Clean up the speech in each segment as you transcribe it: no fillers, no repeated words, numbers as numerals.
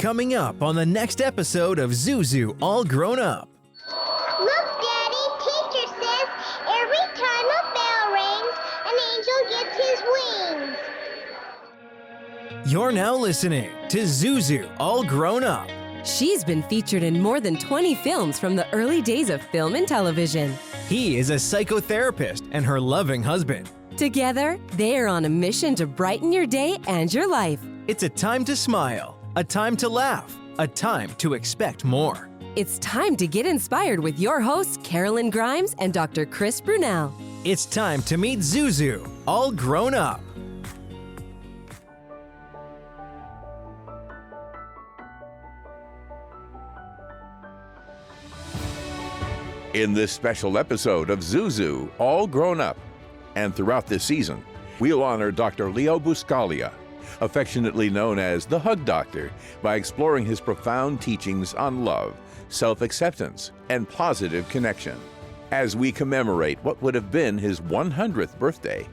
Coming up on the next episode of Zuzu All Grown Up. Look, Daddy, teacher says every time a bell rings, an angel gets his wings. You're now listening to Zuzu All Grown Up. She's been featured in more than 20 films from the early days of film and television. He is a psychotherapist and her loving husband. Together, they are on a mission to brighten your day and your life. It's a time to smile, a time to laugh, a time to expect more. It's time to get inspired with your hosts, Karolyn Grimes and Dr. Brunell. It's time to meet Zuzu, all grown up. In this special episode of Zuzu, All Grown Up, and throughout this season, we'll honor Dr. Leo Buscaglia, affectionately known as the Hug Doctor, by exploring his profound teachings on love, self-acceptance, and positive connection. As we commemorate what would have been his 100th birthday,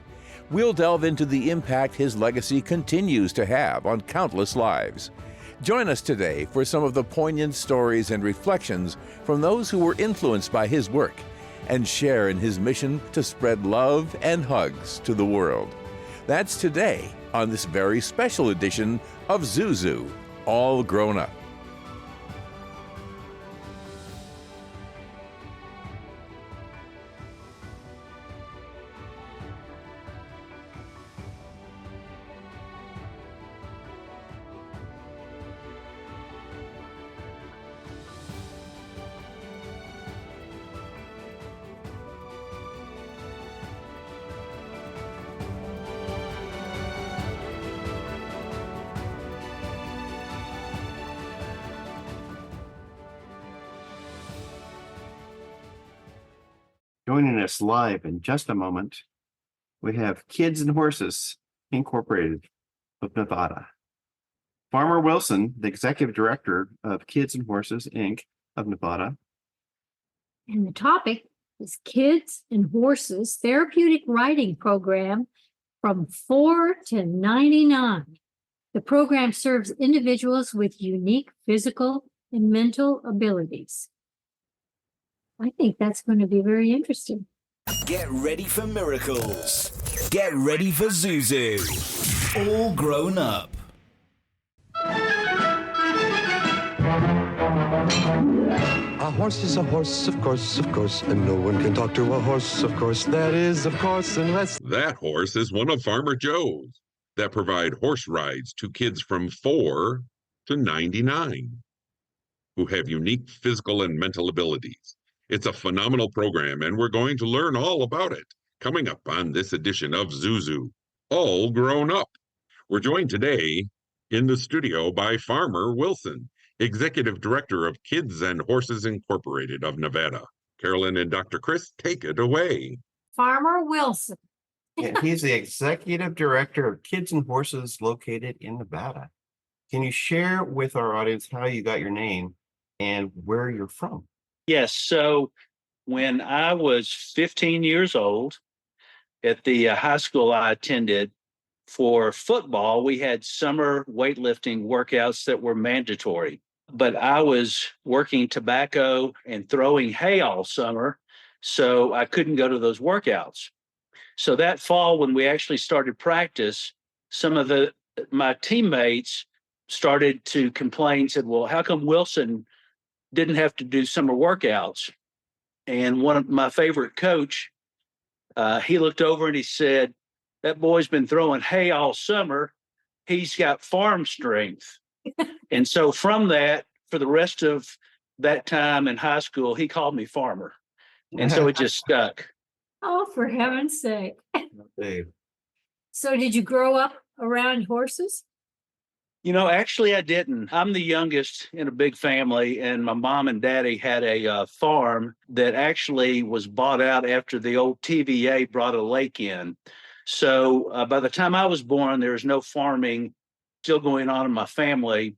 we'll delve into the impact his legacy continues to have on countless lives. Join us today for some of the poignant stories and reflections from those who were influenced by his work and share in his mission to spread love and hugs to the world. That's today on this very special edition of Zuzu, All Grown Up. Joining us live in just a moment, we have Kids and Horses Incorporated of Nevada. Farmer Wilson, the executive director of Kids and Horses Inc. of Nevada. And the topic is Kids and Horses Therapeutic Riding Program from 4 to 99. The program serves individuals with unique physical and mental abilities. I think that's going to be very interesting. Get ready for miracles. Get ready for Zuzu. All grown up. A horse is a horse, of course, and no one can talk to a horse, of course. That is, of course, unless... That horse is one of Farmer Joe's that provide horse rides to kids from 4 to 99 who have unique physical and mental abilities. It's a phenomenal program, and we're going to learn all about it coming up on this edition of Zuzu, All Grown Up. We're joined today in the studio by Farmer Wilson, Executive Director of Kids and Horses Incorporated of Nevada. Karolyn and Dr. Chris, take it away. Farmer Wilson. And he's the executive director of Kids and Horses located in Nevada. Can you share with our audience how you got your name and where you're from? Yes. So when I was 15 years old at the high school I attended, for football, we had summer weightlifting workouts that were mandatory. But I was working tobacco and throwing hay all summer, so I couldn't go to those workouts. So that fall, when we actually started practice, some of my teammates started to complain, said, well, how come Wilson didn't have to do summer workouts? And one of my favorite coach, he looked over and he said, that boy's been throwing hay all summer. He's got farm strength. And so from that, for the rest of that time in high school, he called me Farmer. And so it just stuck. Oh, for heaven's sake. Dave. So did you grow up around horses? You know, actually, I didn't. I'm the youngest in a big family, and my mom and daddy had a farm that actually was bought out after the old TVA brought a lake in. So by the time I was born, there was no farming still going on in my family.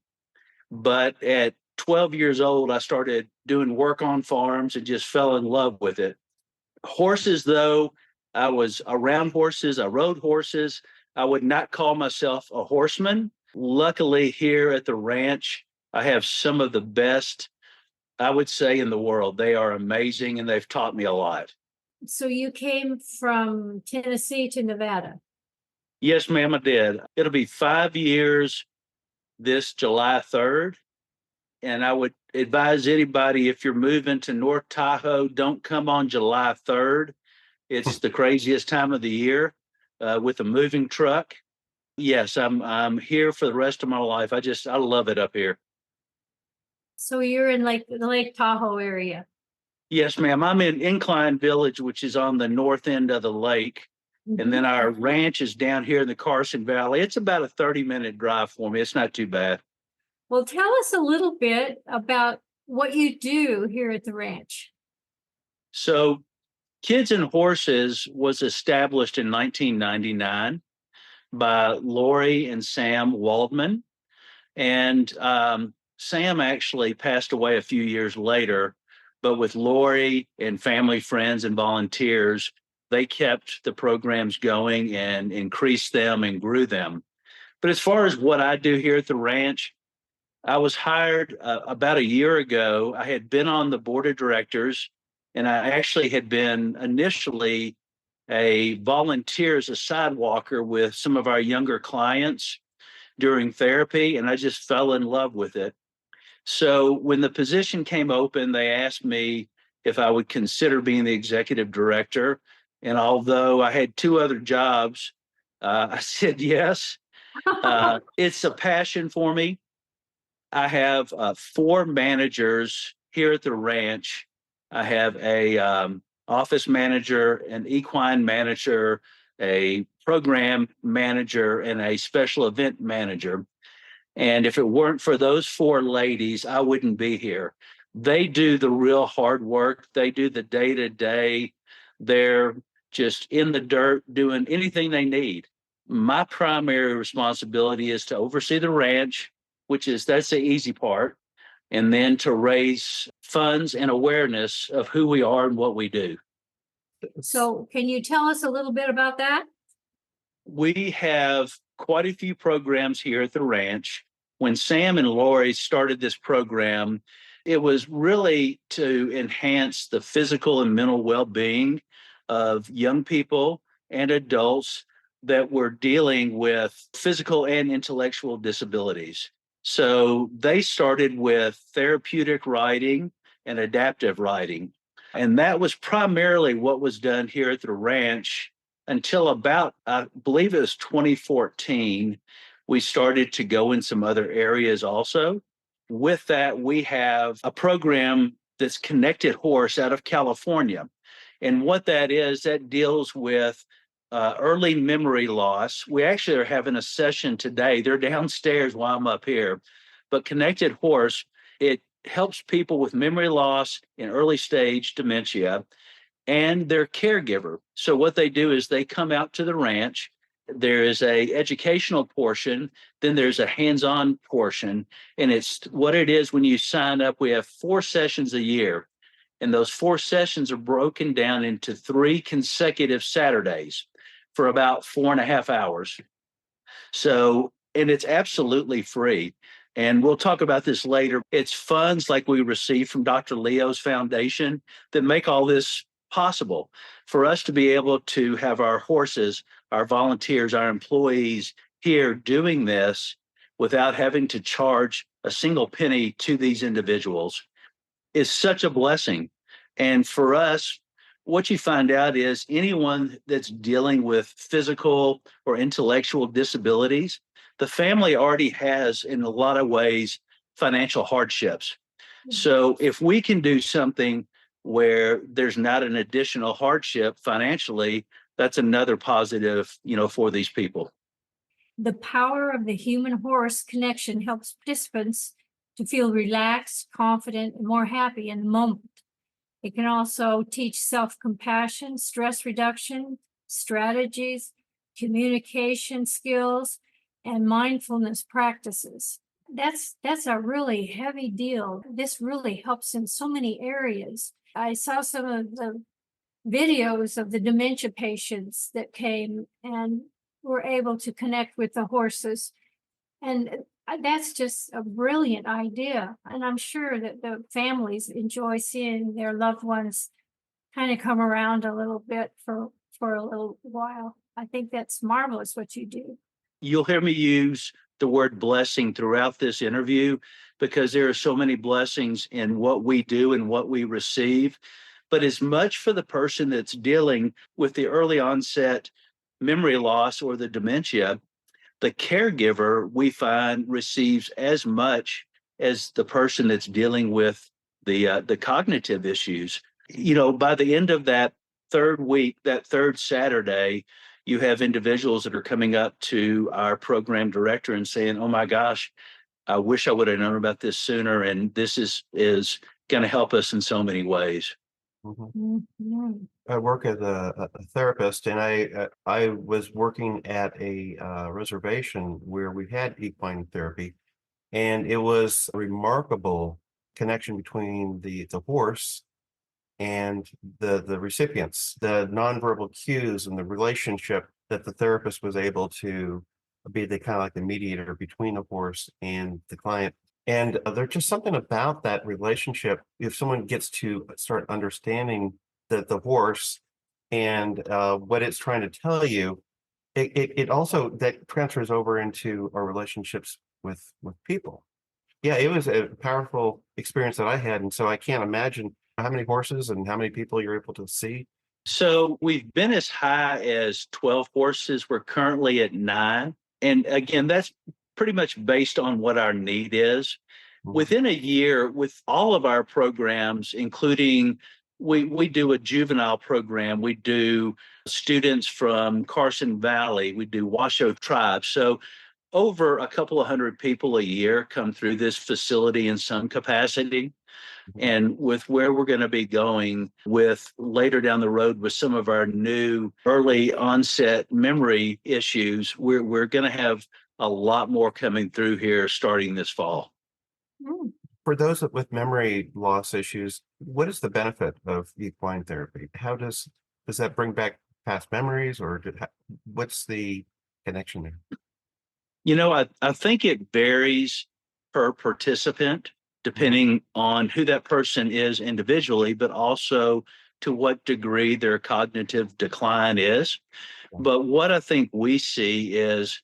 But at 12 years old, I started doing work on farms and just fell in love with it. Horses, though, I was around horses. I rode horses. I would not call myself a horseman. Luckily, here at the ranch, I have some of the best, I would say, in the world. They are amazing and they've taught me a lot. So you came from Tennessee to Nevada. Yes, ma'am, I did. It'll be 5 years this July 3rd. And I would advise anybody, if you're moving to North Tahoe, don't come on July 3rd. It's the craziest time of the year with a moving truck. Yes, I'm here for the rest of my life. I love it up here. So you're in the Lake Tahoe area. Yes, ma'am. I'm in Incline Village, which is on the north end of the lake. And then our ranch is down here in the Carson Valley. It's about a 30-minute drive for me. It's not too bad. Well, tell us a little bit about what you do here at the ranch. So Kids and Horses was established in 1999 by Lori and Sam Waldman. And Sam actually passed away a few years later, but with Lori and family, friends, and volunteers, they kept the programs going and increased them and grew them. But as far as what I do here at the ranch, I was hired about a year ago. I had been on the board of directors, and I actually had been initially a volunteer as a sidewalker with some of our younger clients during therapy, and I just fell in love with it. So when the position came open, they asked me if I would consider being the executive director. And although I had two other jobs, I said yes. It's a passion for me. I have 4 managers here at the ranch. I have a office manager, an equine manager, a program manager, and a special event manager. And if it weren't for those 4 ladies, I wouldn't be here. They do the real hard work. They do the day-to-day. They're just in the dirt doing anything they need. My primary responsibility is to oversee the ranch, that's the easy part, and then to raise funds and awareness of who we are and what we do. So can you tell us a little bit about that? We have quite a few programs here at the ranch. When Sam and Lori started this program, it was really to enhance the physical and mental well-being of young people and adults that were dealing with physical and intellectual disabilities. So they started with therapeutic riding and adaptive riding. And that was primarily what was done here at the ranch until about, I believe it was 2014. We started to go in some other areas also. With that, we have a program that's Connected Horse out of California. And what that is, that deals with early memory loss. We actually are having a session today. They're downstairs while I'm up here. But Connected Horse, it helps people with memory loss in early stage dementia and their caregiver. So what they do is they come out to the ranch. There is a educational portion, then there's a hands-on portion. And it's what it is when you sign up. We have 4 sessions a year. And those 4 sessions are broken down into 3 consecutive Saturdays for about 4.5 hours. So, and it's absolutely free. And we'll talk about this later. It's funds like we receive from Dr. Leo's foundation that make all this possible for us to be able to have our horses, our volunteers, our employees here doing this without having to charge a single penny to these individuals is such a blessing. And for us, what you find out is anyone that's dealing with physical or intellectual disabilities, the family already has, in a lot of ways, financial hardships. So if we can do something where there's not an additional hardship financially, that's another positive, for these people. The power of the human-horse connection helps participants to feel relaxed, confident, and more happy in the moment. It can also teach self-compassion, stress reduction, strategies, communication skills, and mindfulness practices. That's a really heavy deal. This really helps in so many areas. I saw some of the videos of the dementia patients that came and were able to connect with the horses. And That's just a brilliant idea. And I'm sure that the families enjoy seeing their loved ones kind of come around a little bit for a little while. I think that's marvelous what you do. You'll hear me use the word blessing throughout this interview because there are so many blessings in what we do and what we receive. But as much for the person that's dealing with the early onset memory loss or the dementia, the caregiver we find receives as much as the person that's dealing with the cognitive issues. You know, by the end of that third week, that third Saturday, you have individuals that are coming up to our program director and saying, "Oh my gosh, I wish I would have known about this sooner, and this is going to help us in so many ways." Mhm. I work as a therapist, and I was working at a reservation where we had equine therapy, and it was a remarkable connection between the horse and the recipients, the nonverbal cues and the relationship that the therapist was able to be the kind of like the mediator between the horse and the client. And there's just something about that relationship. If someone gets to start understanding the horse and what it's trying to tell you, it also that transfers over into our relationships with people. Yeah, it was a powerful experience that I had, and so I can't imagine how many horses and how many people you're able to see. So we've been as high as 12 horses. We're currently at 9. And again, that's pretty much based on what our need is. Within a year, with all of our programs, including we do a juvenile program, we do students from Carson Valley, we do Washoe Tribe. So over a couple of hundred people a year come through this facility in some capacity. And with where we're going to be going with later down the road with some of our new early onset memory issues, we're going to have a lot more coming through here starting this fall. For those with memory loss issues, what is the benefit of equine therapy? How does that bring back past memories, or what's the connection there? You know, I think it varies per participant, depending on who that person is individually, but also to what degree their cognitive decline is. But what I think we see is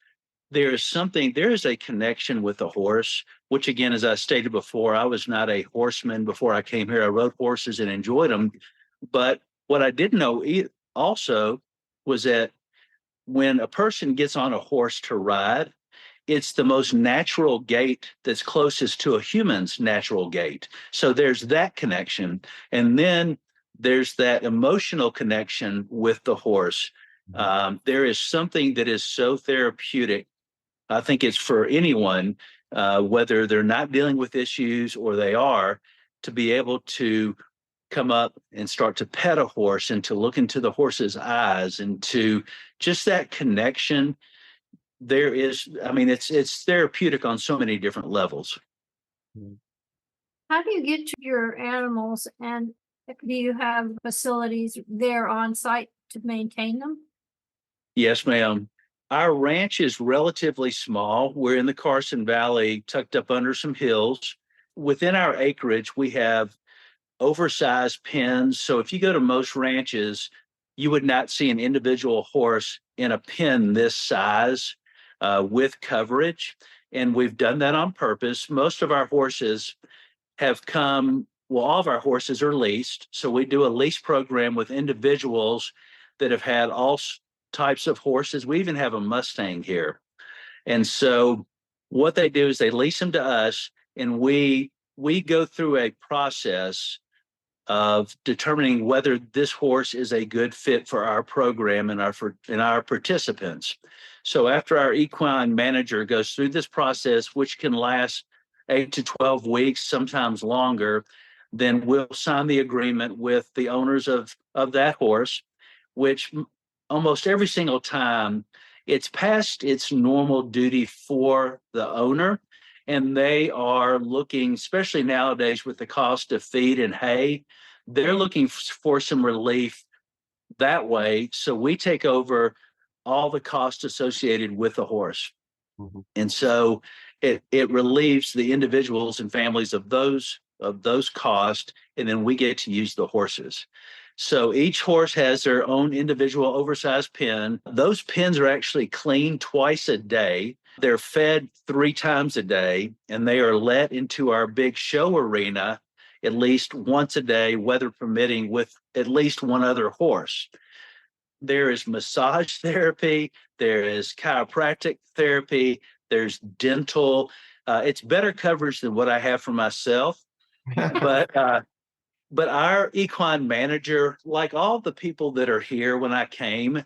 there is a connection with the horse, which again, as I stated before, I was not a horseman before I came here. I rode horses and enjoyed them. But what I didn't know also was that when a person gets on a horse to ride, it's the most natural gait that's closest to a human's natural gait. So there's that connection. And then there's that emotional connection with the horse. There is something that is so therapeutic. I think it's for anyone, whether they're not dealing with issues or they are, to be able to come up and start to pet a horse and to look into the horse's eyes and to just that connection. There is, I mean, it's therapeutic on so many different levels. How do you get to your animals, and do you have facilities there on site to maintain them? Yes, ma'am. Our ranch is relatively small. We're in the Carson Valley, tucked up under some hills. Within our acreage, we have oversized pens. So if you go to most ranches, you would not see an individual horse in a pen this size with coverage. And we've done that on purpose. Most of our horses have come, well, all of our horses are leased. So we do a lease program with individuals that have had all types of horses. We even have a Mustang here. And so what they do is they lease them to us, and we go through a process of determining whether this horse is a good fit for our program and our participants. So after our equine manager goes through this process, which can last 8 to 12 weeks, sometimes longer, then we'll sign the agreement with the owners of that horse, which almost every single time it's past its normal duty for the owner. And they are looking, especially nowadays with the cost of feed and hay, they're looking for some relief that way. So we take over all the costs associated with the horse. And so it relieves the individuals and families of those costs, and then we get to use the horses. So each horse has their own individual oversized pen. Those pens are actually cleaned twice a day. They're fed 3 times a day, and they are let into our big show arena at least once a day, weather permitting, with at least one other horse. There is massage therapy, there is chiropractic therapy, there's dental. It's better coverage than what I have for myself. But our equine manager, like all the people that are here when I came,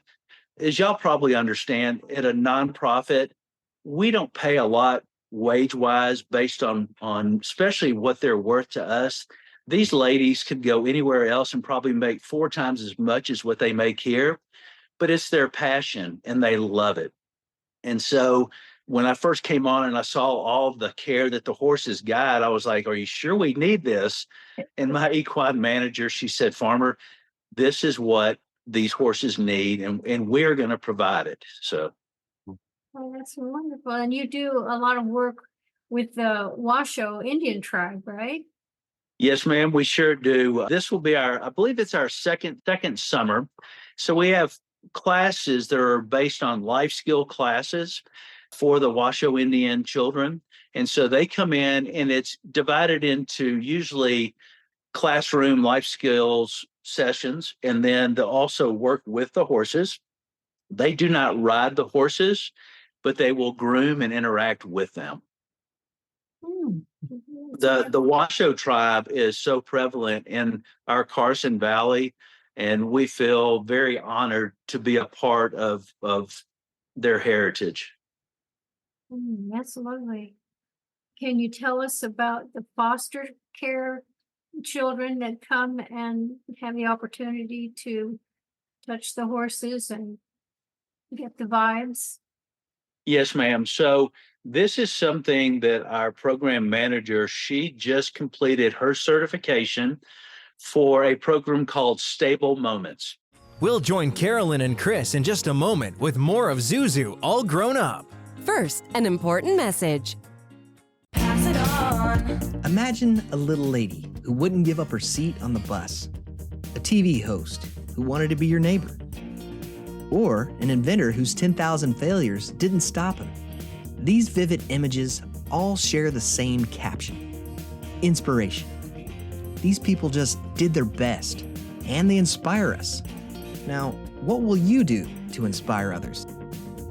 as y'all probably understand, at a nonprofit, we don't pay a lot wage-wise based on especially what they're worth to us. These ladies could go anywhere else and probably make 4 times as much as what they make here, but it's their passion and they love it. And so when I first came on and I saw all the care that the horses got, I was like, are you sure we need this? And my equine manager, she said, Farmer, this is what these horses need, and we're going to provide it. So. Oh, that's wonderful. And you do a lot of work with the Washoe Indian tribe, right? Yes, ma'am, we sure do. This will be I believe it's our second summer. So we have classes that are based on life skill classes for the Washoe Indian children. And so they come in, and it's divided into usually classroom life skills sessions, and then they also work with the horses. They do not ride the horses, but they will groom and interact with them. The Washoe tribe is so prevalent in our Carson Valley, and we feel very honored to be a part of their heritage. That's lovely. Can you tell us about the foster care children that come and have the opportunity to touch the horses and get the vibes? Yes, ma'am. So this is something that our program manager, she just completed her certification for a program called Stable Moments. We'll join Karolyn and Chris in just a moment with more of Zuzu All Grown Up. First, an important message. Pass it on. Imagine a little lady who wouldn't give up her seat on the bus, a TV host who wanted to be your neighbor, or an inventor whose 10,000 failures didn't stop him. These vivid images all share the same caption: inspiration. These people just did their best, and they inspire us. Now, what will you do to inspire others?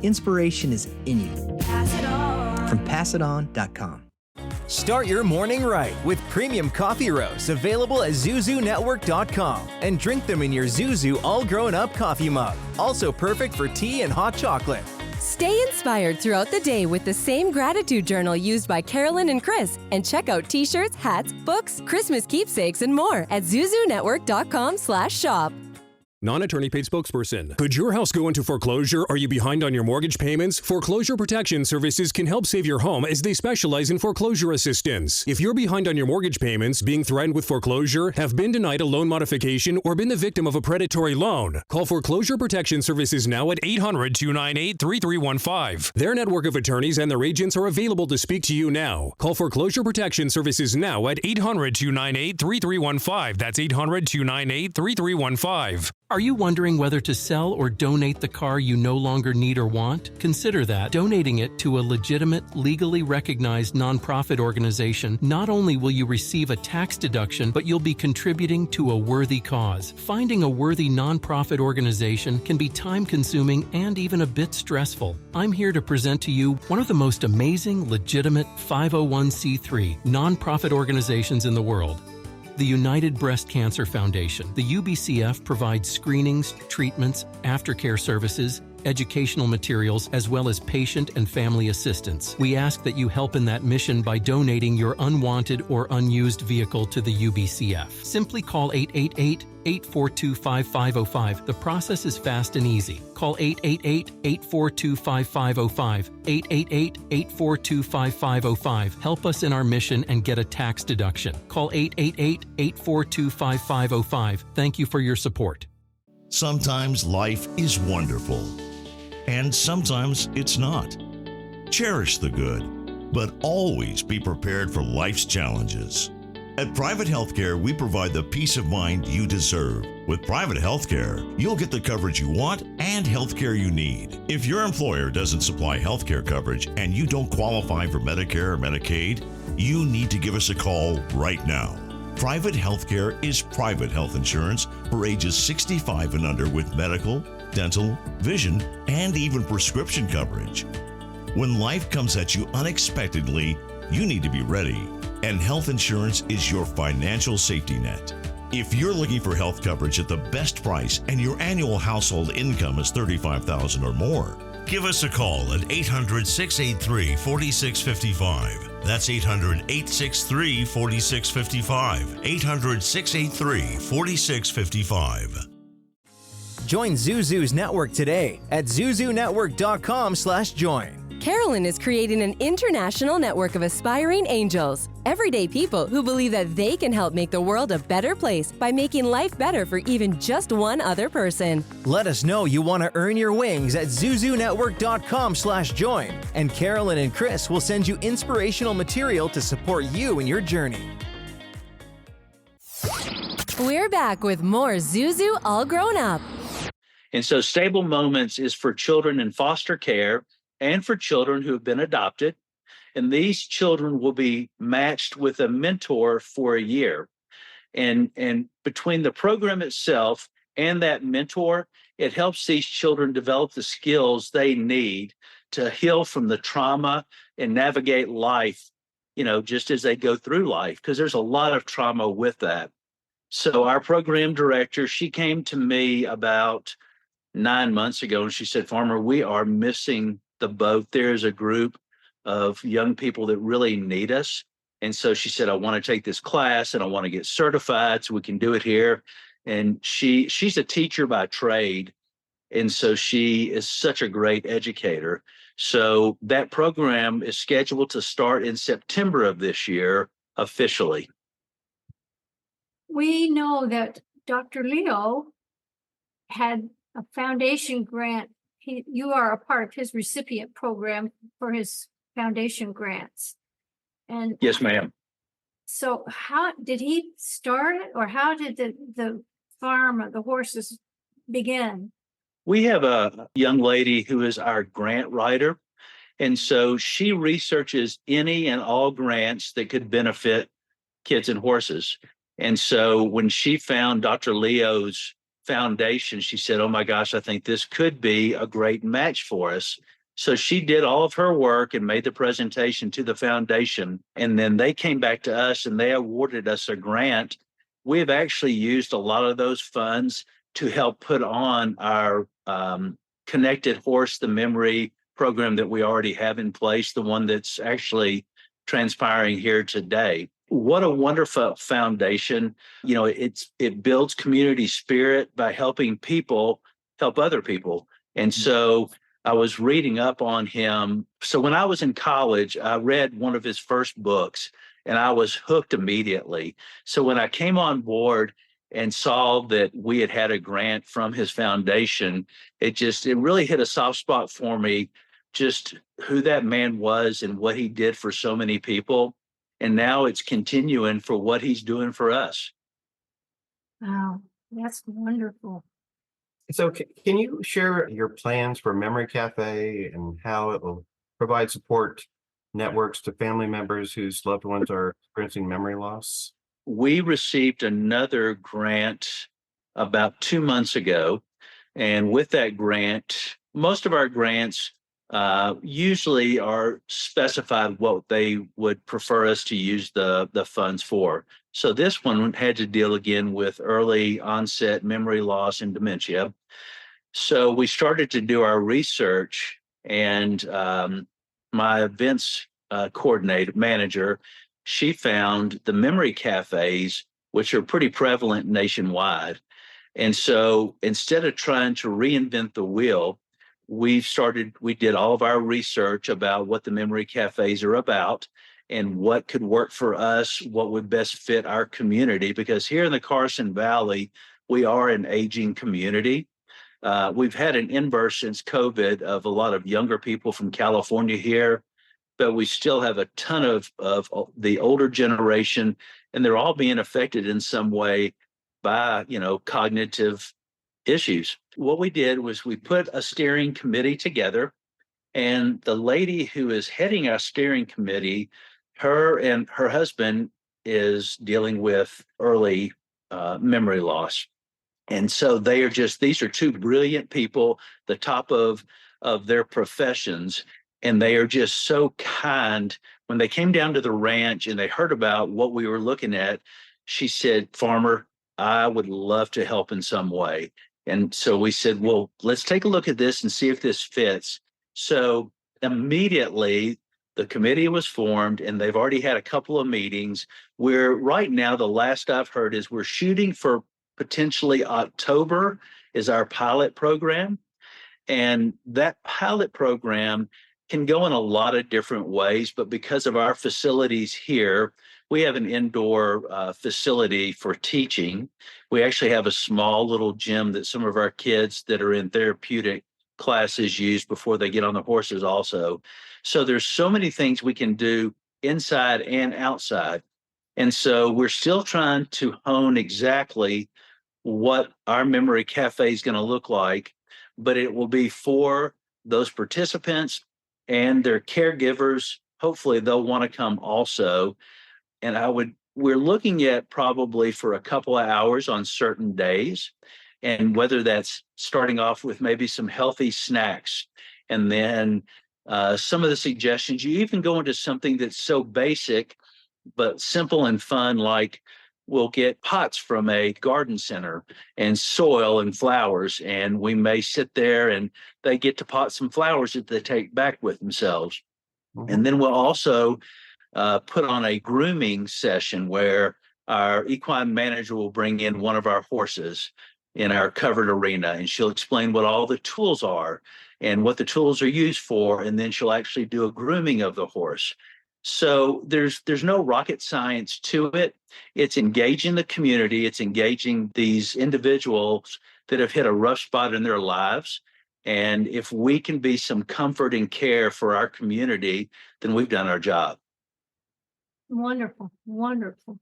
Inspiration is in you. Pass it on. From passiton.com. Start your morning right with premium coffee roasts available at ZuzuNetwork.com, and drink them in your Zuzu All Grown Up coffee mug. Also perfect for tea and hot chocolate. Stay inspired throughout the day with the same gratitude journal used by Karolyn and Chris, and check out t-shirts, hats, books, Christmas keepsakes, and more at ZuzuNetwork.com/shop. Non-attorney paid spokesperson. Could your house go into foreclosure? Are you behind on your mortgage payments? Foreclosure Protection Services can help save your home, as they specialize in foreclosure assistance. If you're behind on your mortgage payments, being threatened with foreclosure, have been denied a loan modification, or been the victim of a predatory loan, call Foreclosure Protection Services now at 800-298-3315. Their network of attorneys and their agents are available to speak to you now. Call Foreclosure Protection Services now at 800-298-3315. That's 800-298-3315. Are you wondering whether to sell or donate the car you no longer need or want? Consider that. Donating it to a legitimate, legally recognized nonprofit organization, not only will you receive a tax deduction, but you'll be contributing to a worthy cause. Finding a worthy nonprofit organization can be time-consuming and even a bit stressful. I'm here to present to you one of the most amazing, legitimate 501c3 nonprofit organizations in the world. The United Breast Cancer Foundation. The UBCF provides screenings, treatments, aftercare services, educational materials, as well as patient and family assistance. We ask that you help in that mission by donating your unwanted or unused vehicle to the UBCF. Simply call 888-842-5505. The process is fast and easy. Call 888-842-5505. 888-842-5505. Help us in our mission and get a tax deduction. Call 888-842-5505. Thank you for your support. Sometimes life is wonderful, and sometimes it's not. Cherish the good. but always be prepared for life's challenges. At Private Healthcare, we provide the peace of mind you deserve. With Private Healthcare, you'll get the coverage you want and healthcare you need. If your employer doesn't supply healthcare coverage and you don't qualify for Medicare or Medicaid, you need to give us a call right now. Private Healthcare is private health insurance for ages 65 and under with medical, dental, vision, and even prescription coverage. When life comes at you unexpectedly, you need to be ready. And health insurance is your financial safety net. If you're looking for health coverage at the best price and your annual household income is $35,000 or more, give us a call at 800-683-4655. That's 800-863-4655. 800-683-4655. Join Zuzu's network today at zuzunetwork.com/join. Karolyn is creating an international network of aspiring angels, everyday people who believe that they can help make the world a better place by making life better for even just one other person. Let us know you want to earn your wings at zuzunetwork.com/join, and Karolyn and Chris will send you inspirational material to support you in your journey. We're back with more Zuzu All Grown Up. And so Stable Moments is for children in foster care and for children who have been adopted. And these children will be matched with a mentor for a year. And between the program itself and that mentor, it helps these children develop the skills they need to heal from the trauma and navigate life, just as they go through life, because there's a lot of trauma with that. So our program director, she came to me about 9 months ago and she said, Farmer, we are missing the boat. There's a group of young people that really need us. And so she said, I want to take this class and I want to get certified so we can do it here. And she's a teacher by trade. And so she is such a great educator. So that program is scheduled to start in September of this year officially. We know that Dr. Leo had a foundation grant. You are a part of his recipient program for his foundation grants. And yes, ma'am. So how did he start it, or how did the farm of the horses begin? We have a young lady who is our grant writer. And so she researches any and all grants that could benefit kids and horses. And so when she found Dr. Leo's foundation, she said, oh my gosh, I think this could be a great match for us. So she did all of her work and made the presentation to the foundation. And then they came back to us and they awarded us a grant. We've actually used a lot of those funds to help put on our Connected Horse, the memory program that we already have in place, the one that's actually transpiring here today. What a wonderful foundation. It builds community spirit by helping people help other people. And so I was reading up on him. So when I was in college, I read one of his first books and I was hooked immediately. So when I came on board and saw that we had a grant from his foundation, it really hit a soft spot for me, just who that man was and what he did for so many people. And now it's continuing for what he's doing for us. Wow, that's wonderful. So can you share your plans for Memory Cafe and how it will provide support networks to family members whose loved ones are experiencing memory loss? We received another grant about 2 months ago. And with that grant, most of our grants usually are specified what they would prefer us to use the funds for. So this one had to deal again with early onset memory loss and dementia. So we started to do our research, and my events manager, she found the memory cafes, which are pretty prevalent nationwide. And so instead of trying to reinvent the wheel, we did all of our research about what the memory cafes are about and what could work for us, what would best fit our community. Because here in the Carson Valley, we are an aging community. We've had an inverse since COVID of a lot of younger people from California here. but we still have a ton of the older generation, and they're all being affected in some way by, cognitive issues. What we did was we put a steering committee together, and the lady who is heading our steering committee, her and her husband is dealing with early memory loss. And so these are two brilliant people, the top of their professions. And they are just so kind. When they came down to the ranch and they heard about what we were looking at, she said, "Farmer, I would love to help in some way." And so we said, "Well, let's take a look at this and see if this fits." So immediately the committee was formed, and they've already had a couple of meetings. We're right now, the last I've heard is we're shooting for potentially October is our pilot program. And that pilot program can go in a lot of different ways, but because of our facilities here, we have an indoor facility for teaching. We actually have a small little gym that some of our kids that are in therapeutic classes use before they get on the horses also. So there's so many things we can do inside and outside. And so we're still trying to hone exactly what our memory cafe is going to look like, but it will be for those participants and their caregivers. Hopefully they'll want to come also. And we're looking at probably for a couple of hours on certain days, and whether that's starting off with maybe some healthy snacks, and then some of the suggestions, you even go into something that's so basic but simple and fun, like we'll get pots from a garden center and soil and flowers, and we may sit there and they get to pot some flowers that they take back with themselves. Mm-hmm. And then we'll also put on a grooming session where our equine manager will bring in one of our horses in our covered arena, and she'll explain what all the tools are and what the tools are used for, and then she'll actually do a grooming of the horse. So there's no rocket science to it. It's engaging the community. It's engaging these individuals that have hit a rough spot in their lives. And if we can be some comfort and care for our community, then we've done our job. Wonderful, wonderful.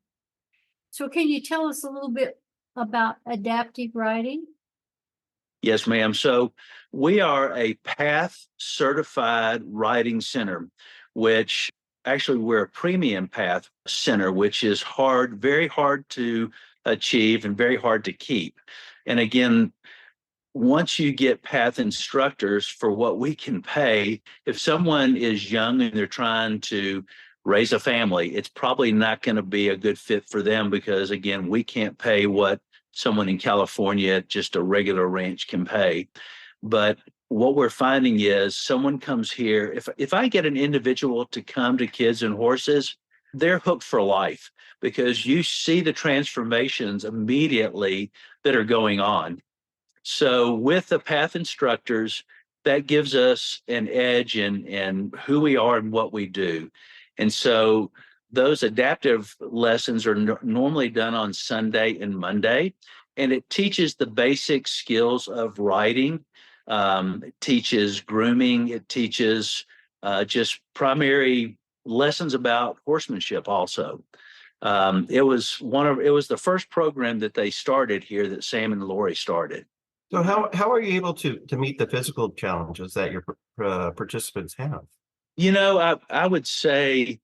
So can you tell us a little bit about adaptive riding? Yes, ma'am. So we are a PATH certified riding center, which actually we're a premium PATH center, which is very hard to achieve and very hard to keep. And again, once you get PATH instructors for what we can pay, if someone is young and they're trying to raise a family, it's probably not going to be a good fit for them, because again, we can't pay what someone in California at just a regular ranch can pay. But what we're finding is someone comes here, if I get an individual to come to Kids and Horses, they're hooked for life, because you see the transformations immediately that are going on. So with the PATH instructors, that gives us an edge in who we are and what we do. And so those adaptive lessons are normally done on Sunday and Monday, and it teaches the basic skills of riding. It teaches grooming. It teaches just primary lessons about horsemanship also. It was the first program that they started here, that Sam and Lori started. So how are you able to meet the physical challenges that your participants have? I would say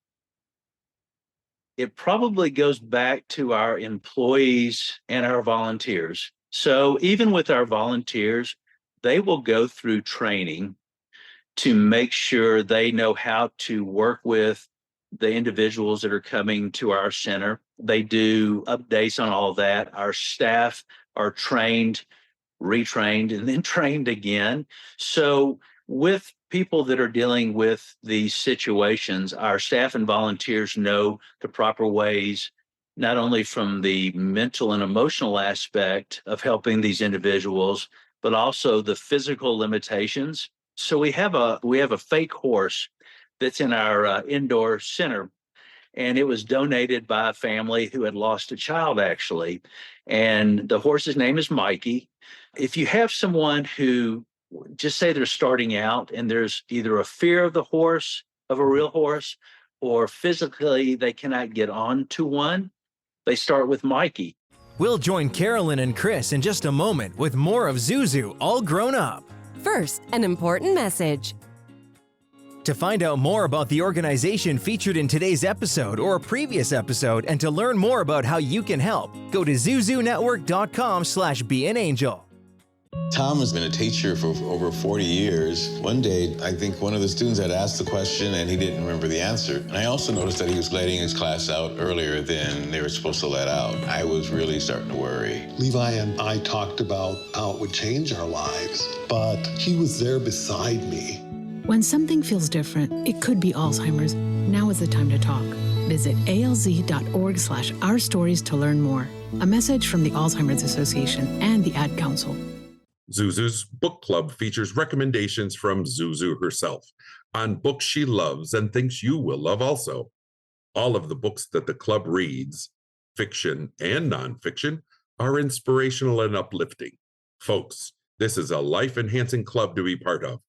it probably goes back to our employees and our volunteers. So even with our volunteers, they will go through training to make sure they know how to work with the individuals that are coming to our center. They do updates on all that. Our staff are trained, retrained, and then trained again. So with people that are dealing with these situations, our staff and volunteers know the proper ways, not only from the mental and emotional aspect of helping these individuals, but also the physical limitations. So we have a fake horse that's in our indoor center, and it was donated by a family who had lost a child, actually. And the horse's name is Mikey. If you have someone who, just say they're starting out and there's either a fear of the horse of a real horse, or physically they cannot get on to one, they start with Mikey. We'll join Karolyn and Chris in just a moment with more of Zuzu All Grown Up. First, an important message. To find out more about the organization featured in today's episode or a previous episode, and to learn more about how you can help, go to zuzunetwork.com/beanangel. Tom has been a teacher for over 40 years. One day, I think one of the students had asked the question and he didn't remember the answer. And I also noticed that he was letting his class out earlier than they were supposed to let out. I was really starting to worry. Levi and I talked about how it would change our lives, but he was there beside me. When something feels different, it could be Alzheimer's. Now is the time to talk. Visit alz.org/ourstories to learn more. A message from the Alzheimer's Association and the Ad Council. Zuzu's book club features recommendations from Zuzu herself on books she loves and thinks you will love also. All of the books that the club reads, fiction and nonfiction, are inspirational and uplifting. Folks, this is a life-enhancing club to be part of.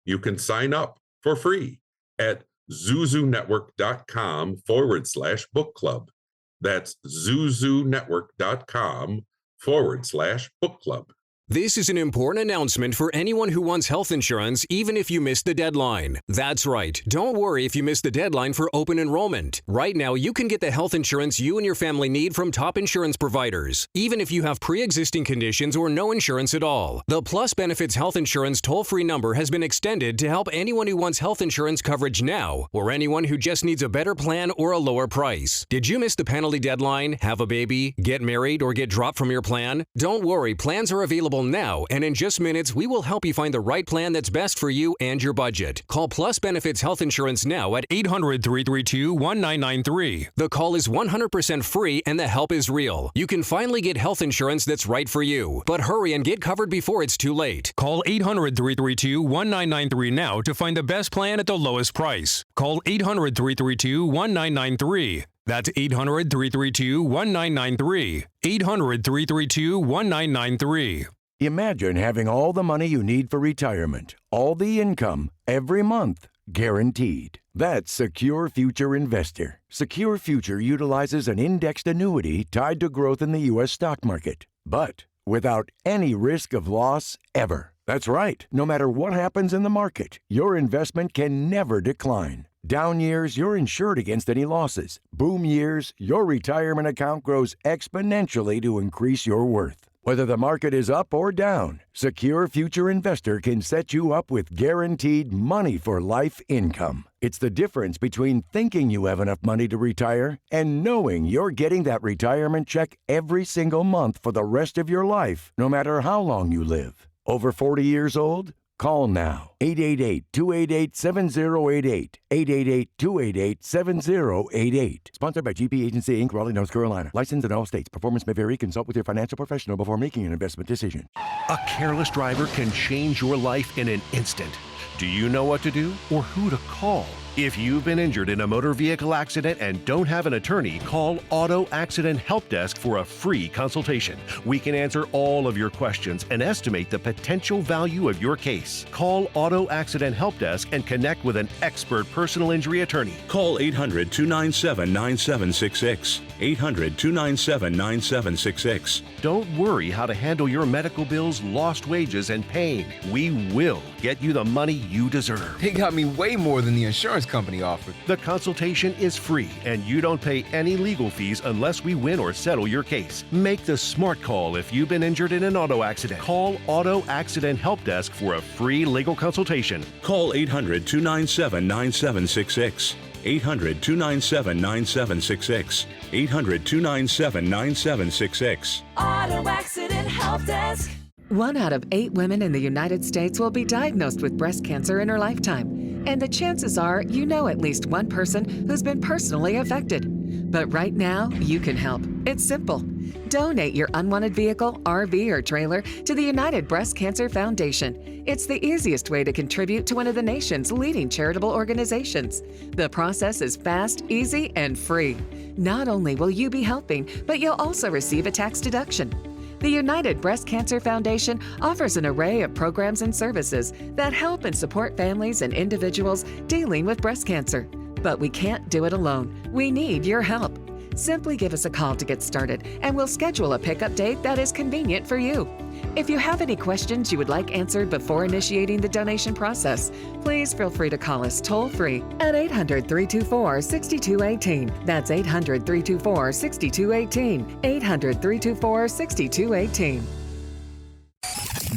You can sign up for free at zuzunetwork.com/book club. That's zuzunetwork.com/book club. This is an important announcement for anyone who wants health insurance, even if you missed the deadline. That's right. Don't worry if you missed the deadline for open enrollment. Right now, you can get the health insurance you and your family need from top insurance providers, even if you have pre-existing conditions or no insurance at all. The Plus Benefits Health Insurance toll-free number has been extended to help anyone who wants health insurance coverage now, or anyone who just needs a better plan or a lower price. Did you miss the penalty deadline, have a baby, get married, or get dropped from your plan? Don't worry, plans are available now, and in just minutes, we will help you find the right plan that's best for you and your budget. Call Plus Benefits Health Insurance now at 800-332-1993. The call is 100% free and the help is real. You can finally get health insurance that's right for you. But hurry and get covered before it's too late. Call 800-332-1993 now to find the best plan at the lowest price. Call 800-332-1993. That's 800-332-1993. 800-332-1993. Imagine having all the money you need for retirement, all the income, every month, guaranteed. That's Secure Future Investor. Secure Future utilizes an indexed annuity tied to growth in the U.S. stock market, but without any risk of loss ever. That's right. No matter what happens in the market, your investment can never decline. Down years, you're insured against any losses. Boom years, your retirement account grows exponentially to increase your worth. Whether the market is up or down, Secure Future Investor can set you up with guaranteed money for life income. It's the difference between thinking you have enough money to retire and knowing you're getting that retirement check every single month for the rest of your life, no matter how long you live. Over 40 years old? Call now. 888-288-7088. 888-288-7088. Sponsored by GP Agency, Inc., Raleigh, North Carolina. Licensed in all states. Performance may vary. Consult with your financial professional before making an investment decision. A careless driver can change your life in an instant. Do you know what to do or who to call? If you've been injured in a motor vehicle accident and don't have an attorney, call Auto Accident Help Desk for a free consultation. We can answer all of your questions and estimate the potential value of your case. Call Auto Accident Help Desk and connect with an expert personal injury attorney. Call 800-297-9766. 800-297-9766. Don't worry how to handle your medical bills, lost wages, and pain. We will get you the money you deserve. They got me way more than the insurance company offered. The consultation is free, and you don't pay any legal fees unless we win or settle your case. Make the smart call if you've been injured in an auto accident. Call Auto Accident Help Desk for a free legal consultation. Call 800-297-9766. 800-297-9766. 800-297-9766. Auto Accident Help Desk. 1 out of 8 women in the United States will be diagnosed with breast cancer in her lifetime. And the chances are you know at least one person who's been personally affected. But right now, you can help. It's simple. Donate your unwanted vehicle, RV, or trailer to the United Breast Cancer Foundation. It's the easiest way to contribute to one of the nation's leading charitable organizations. The process is fast, easy, and free. Not only will you be helping, but you'll also receive a tax deduction. The United Breast Cancer Foundation offers an array of programs and services that help and support families and individuals dealing with breast cancer. But we can't do it alone. We need your help. Simply give us a call to get started, and we'll schedule a pickup date that is convenient for you. If you have any questions you would like answered before initiating the donation process, please feel free to call us toll-free at 800-324-6218. That's 800-324-6218. 800-324-6218.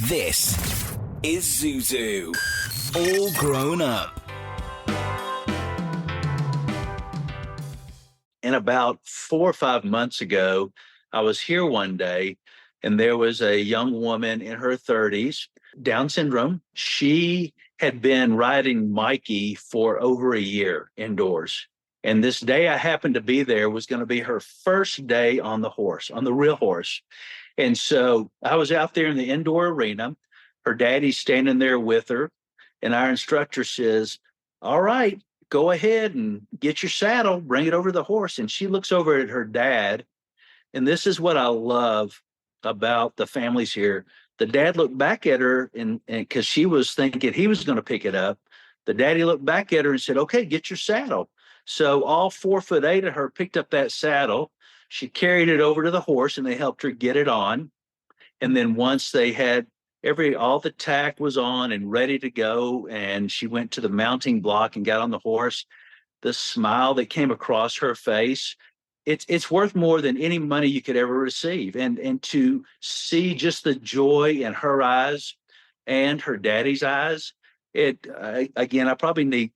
This is Zuzu. All grown up. And about 4 or 5 months ago, I was here one day, and there was a young woman in her 30s, Down syndrome. She had been riding Mikey for over a year indoors. And this day I happened to be there was going to be her first day on the horse, on the real horse. And so I was out there in the indoor arena. Her daddy's standing there with her. And our instructor says, "All right, go ahead and get your saddle, bring it over to the horse." And she looks over at her dad. And this is what I love about the families here. The dad looked back at her and because she was thinking he was going to pick it up. The daddy looked back at her and said, "Okay, get your saddle." So all 4'8" of her picked up that saddle. She carried it over to the horse and they helped her get it on. And then once they had all the tack was on and ready to go, and she went to the mounting block and got on the horse, the smile that came across her face, it's worth more than any money you could ever receive. And to see just the joy in her eyes and her daddy's eyes, again, I probably need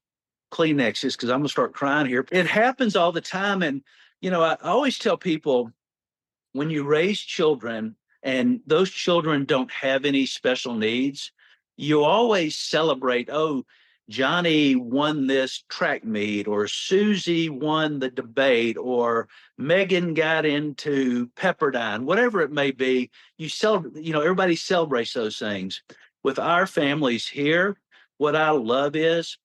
Kleenexes because I'm gonna start crying here. It happens all the time. And I always tell people, when you raise children and those children don't have any special needs, you always celebrate, oh, Johnny won this track meet, or Susie won the debate, or Megan got into Pepperdine, whatever it may be. You celebrate, everybody celebrates those things. With our families here, what I love is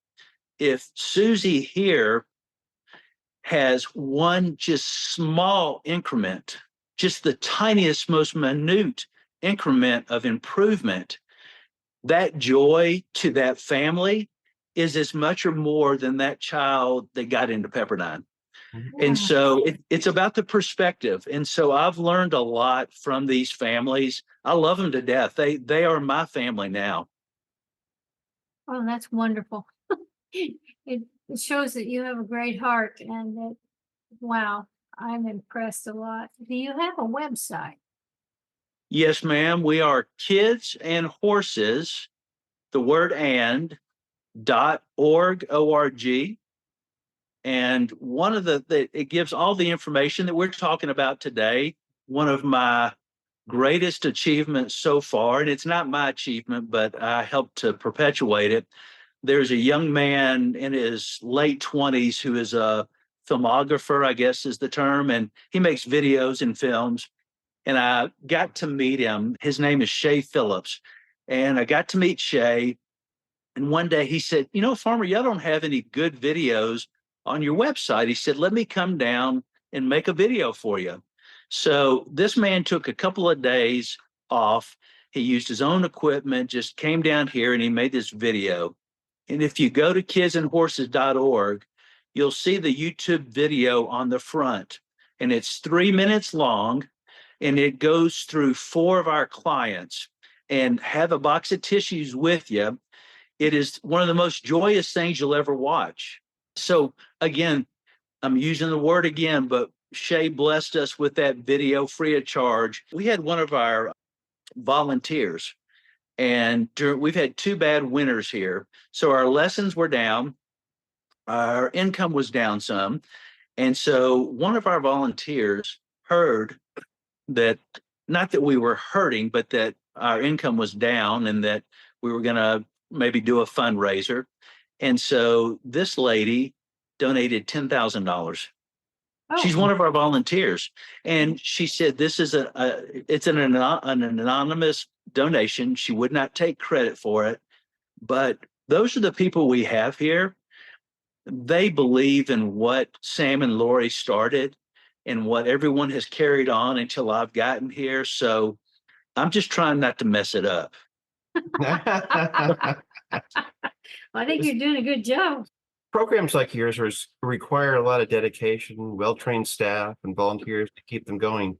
if Susie here has one just small increment, just the tiniest, most minute increment of improvement, that joy to that family is as much or more than that child that got into Pepperdine. Yeah. And so it's about the perspective. And so I've learned a lot from these families. I love them to death. They are my family now. Oh, that's wonderful. It shows that you have a great heart, and that, wow, I'm impressed a lot. Do you have a website? Yes, ma'am. We are Kids and Horses, the word .org, O-R-G. And one of it gives all the information that we're talking about today. One of my greatest achievements so far, and it's not my achievement, but I helped to perpetuate it. There's a young man in his late 20s who is a filmographer, I guess is the term, and he makes videos and films. And I got to meet him. His name is Shay Phillips. And I got to meet Shay. And one day he said, Farmer, y'all don't have any good videos on your website. He said, let me come down and make a video for you. So this man took a couple of days off. He used his own equipment, just came down here and he made this video. And if you go to kidsandhorses.org, you'll see the YouTube video on the front. And it's 3 minutes long. And it goes through 4 of our clients. And have a box of tissues with you. It is one of the most joyous things you'll ever watch. So again, I'm using the word again, but Shay blessed us with that video free of charge. We had one of our volunteers, and we've had 2 bad winters here. So our lessons were down, our income was down some. And so one of our volunteers heard that, not that we were hurting, but that our income was down and that we were going to maybe do a fundraiser. And so this lady donated $10,000. Oh. She's one of our volunteers. And she said, this is it's an anonymous donation. She would not take credit for it. But those are the people we have here. They believe in what Sam and Lori started and what everyone has carried on until I've gotten here. So I'm just trying not to mess it up. I think you're doing a good job. Programs like yours require a lot of dedication, well-trained staff, and volunteers to keep them going.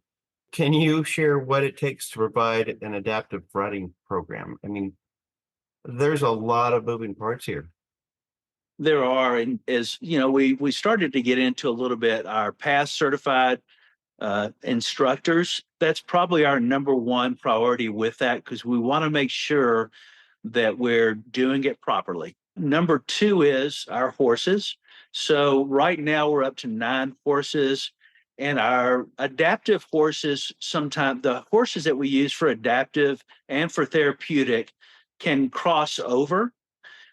Can you share what it takes to provide an adaptive riding program? I mean, there's a lot of moving parts here. There are, and as you know, we started to get into a little bit our past certified instructors. That's probably our number one priority with that, because we want to make sure that we're doing it properly. Number two is our horses. So right now we're up to 9 horses, and our adaptive horses, sometimes the horses that we use for adaptive and for therapeutic can cross over,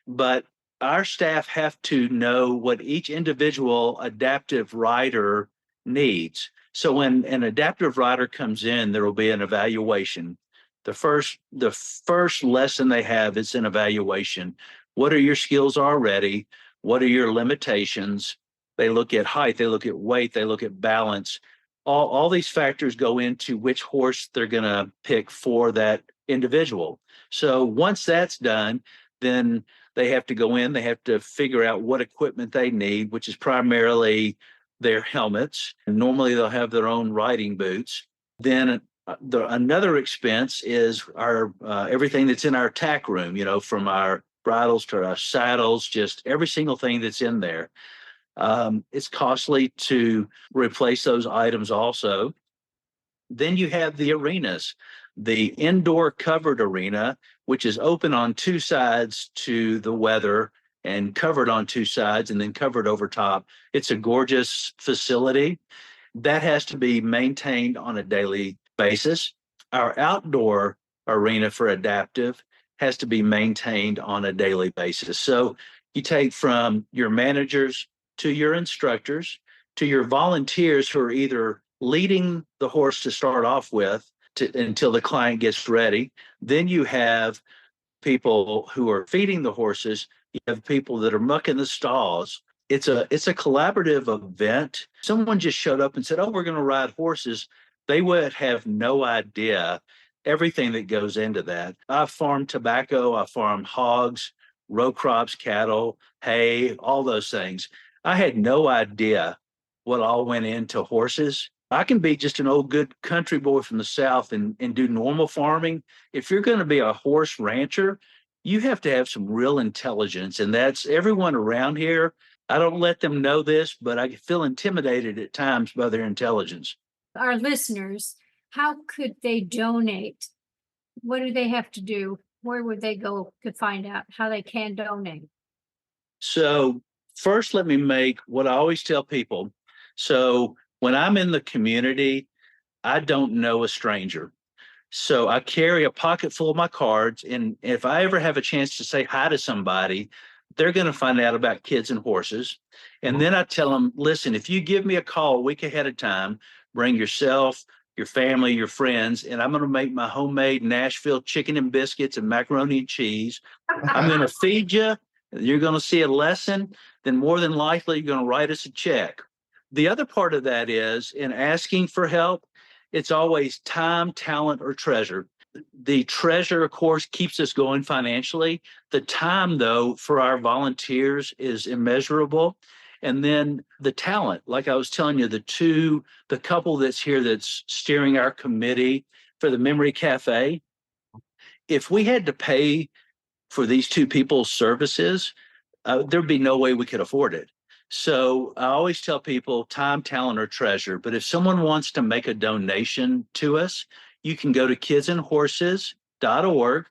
but our staff have to know what each individual adaptive rider needs. So when an adaptive rider comes in, there will be an evaluation. The first lesson they have is an evaluation. What are your skills already? What are your limitations? They look at height, they look at weight, they look at balance. All these factors go into which horse they're going to pick for that individual. So once that's done, then they have to go in, they have to figure out what equipment they need, which is primarily their helmets. And normally they'll have their own riding boots. Then another expense is our everything that's in our tack room, from our bridles to our saddles, just every single thing that's in there. It's costly to replace those items also. Then you have the arenas, the indoor covered arena, which is open on 2 sides to the weather and covered on 2 sides and then covered over top. It's a gorgeous facility that has to be maintained on a daily basis. Our outdoor arena for adaptive has to be maintained on a daily basis. So you take from your managers to your instructors to your volunteers who are either leading the horse to start off with until the client gets ready. Then you have people who are feeding the horses. You have people that are mucking the stalls. It's a collaborative event. Someone just showed up and said, "Oh, we're going to ride horses." They would have no idea everything that goes into that. I farm tobacco, I farm hogs, row crops, cattle, hay, all those things. I had no idea what all went into horses. I can be just an old good country boy from the South and do normal farming. If you're going to be a horse rancher, you have to have some real intelligence. And that's everyone around here. I don't let them know this, but I feel intimidated at times by their intelligence. Our listeners, how could they donate? What do they have to do? Where would they go to find out how they can donate? So first, let me make what I always tell people. So when I'm in the community, I don't know a stranger. So I carry a pocket full of my cards. And if I ever have a chance to say hi to somebody, they're going to find out about kids and horses. And then I tell them, listen, if you give me a call a week ahead of time, bring yourself, your family, your friends, and I'm going to make my homemade Nashville chicken and biscuits and macaroni and cheese. I'm going to feed you. You're going to see a lesson. Then more than likely, you're going to write us a check. The other part of that is in asking for help, it's always time, talent, or treasure. The treasure, of course, keeps us going financially. The time, though, for our volunteers is immeasurable. And then the talent, like I was telling you, the couple that's here that's steering our committee for the Memory Cafe, if we had to pay for these 2 people's services, there'd be no way we could afford it. So I always tell people time, talent, or treasure. But if someone wants to make a donation to us, you can go to kidsandhorses.org,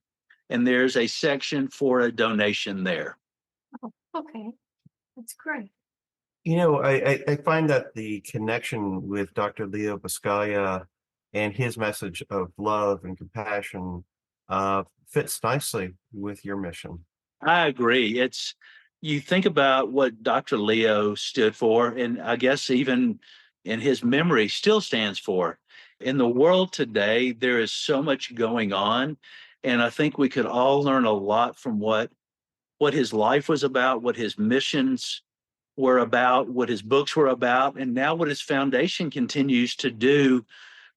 and there's a section for a donation there. Oh, okay. That's great. I find that the connection with Dr. Leo Biscaglia and his message of love and compassion fits nicely with your mission. I agree. You think about what Dr. Leo stood for, and I guess even in his memory still stands for. In the world today, there is so much going on, and I think we could all learn a lot from what his life was about, what his missions were about, what his books were about, and now what his foundation continues to do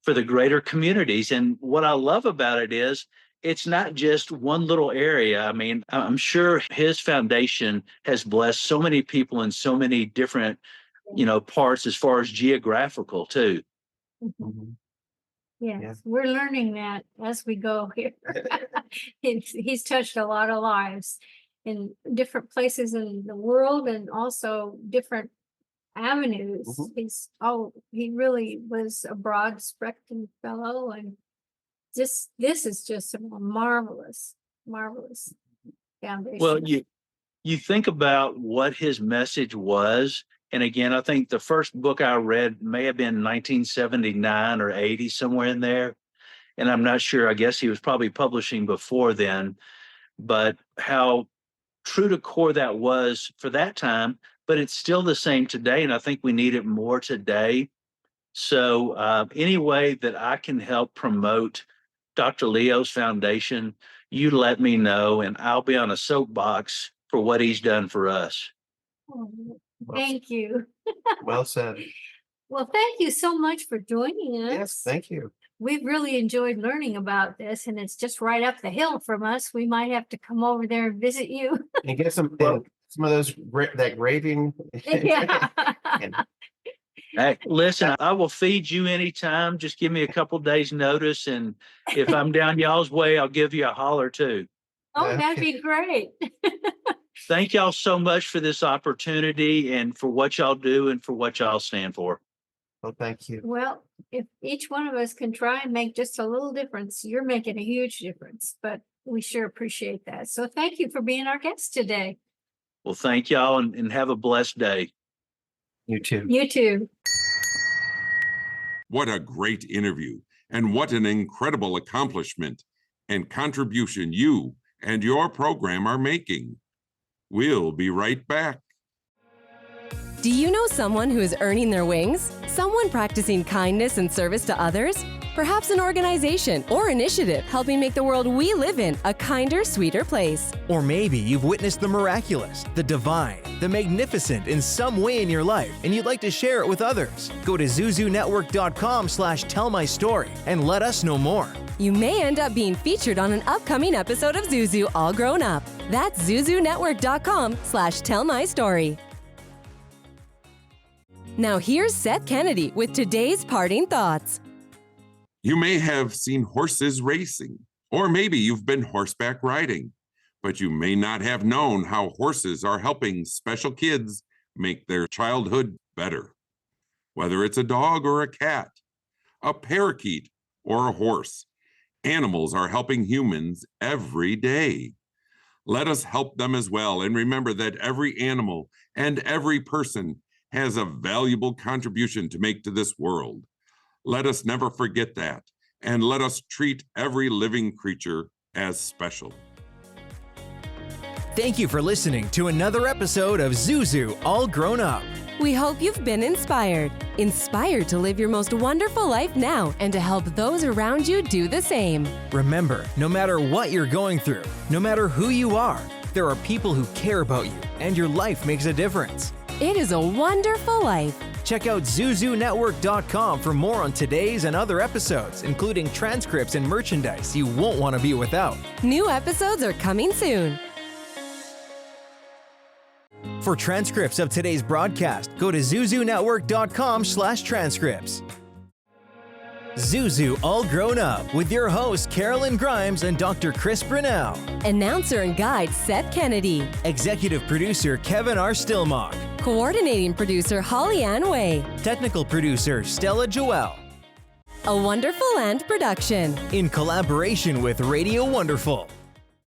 for the greater communities. And what I love about it is it's not just one little area. I mean, I'm sure his foundation has blessed so many people in so many different, parts as far as geographical too. Mhm. Yes, Yeah. we're learning that as we go here. He's touched a lot of lives in different places in the world and also different avenues. He really was a broad spectrum fellow, and this is just a marvelous foundation. Well, you think about what his message was. And again, I think the first book I read may have been 1979 or 80, somewhere in there. And I'm not sure, I guess he was probably publishing before then, but how true to core that was for that time, but it's still the same today. And I think we need it more today. So any way that I can help promote Dr. Leo's foundation, you let me know, and I'll be on a soapbox for what he's done for us. Oh, thank you. Well said. Well, thank you so much for joining us. Yes, thank you. We've really enjoyed learning about this, and it's just right up the hill from us. We might have to come over there and visit you. And get some of those that graving. Yeah. Hey, listen, I will feed you anytime. Just give me a couple days notice. And if I'm down y'all's way, I'll give you a holler too. Oh, that'd be great. Thank y'all so much for this opportunity and for what y'all do and for what y'all stand for. Well, thank you. Well, if each one of us can try and make just a little difference, you're making a huge difference, but we sure appreciate that. So thank you for being our guest today. Well, thank y'all and have a blessed day. You too. You too. What a great interview, and what an incredible accomplishment and contribution you and your program are making. We'll be right back. Do you know someone who is earning their wings? Someone practicing kindness and service to others? Perhaps an organization or initiative helping make the world we live in a kinder, sweeter place. Or maybe you've witnessed the miraculous, the divine, the magnificent in some way in your life, and you'd like to share it with others. Go to zuzunetwork.com/tellmystory and let us know more. You may end up being featured on an upcoming episode of Zuzu All Grown Up. That's zuzunetwork.com/tellmystory. Now here's Seth Kennedy with today's parting thoughts. You may have seen horses racing, or maybe you've been horseback riding, but you may not have known how horses are helping special kids make their childhood better. Whether it's a dog or a cat, a parakeet or a horse, animals are helping humans every day. Let us help them as well, and remember that every animal and every person has a valuable contribution to make to this world. Let us never forget that, and let us treat every living creature as special. Thank you for listening to another episode of Zuzu All Grown Up. We hope you've been inspired to live your most wonderful life now and to help those around you do the same. Remember, no matter what you're going through, no matter who you are, there are people who care about you, and your life makes a difference. It is a wonderful life. Check out zuzunetwork.com for more on today's and other episodes, including transcripts and merchandise you won't want to be without. New episodes are coming soon. For transcripts of today's broadcast, go to zuzunetwork.com/transcripts. Zuzu All Grown Up with your hosts Karolyn Grimes and Dr. Chris Brunell. Announcer and guide Seth Kennedy. Executive producer Kevin R. Stillmock. Coordinating producer Holly Ann Way. Technical producer Stella Joelle. A Wonderful Land production. In collaboration with Radio Wonderful.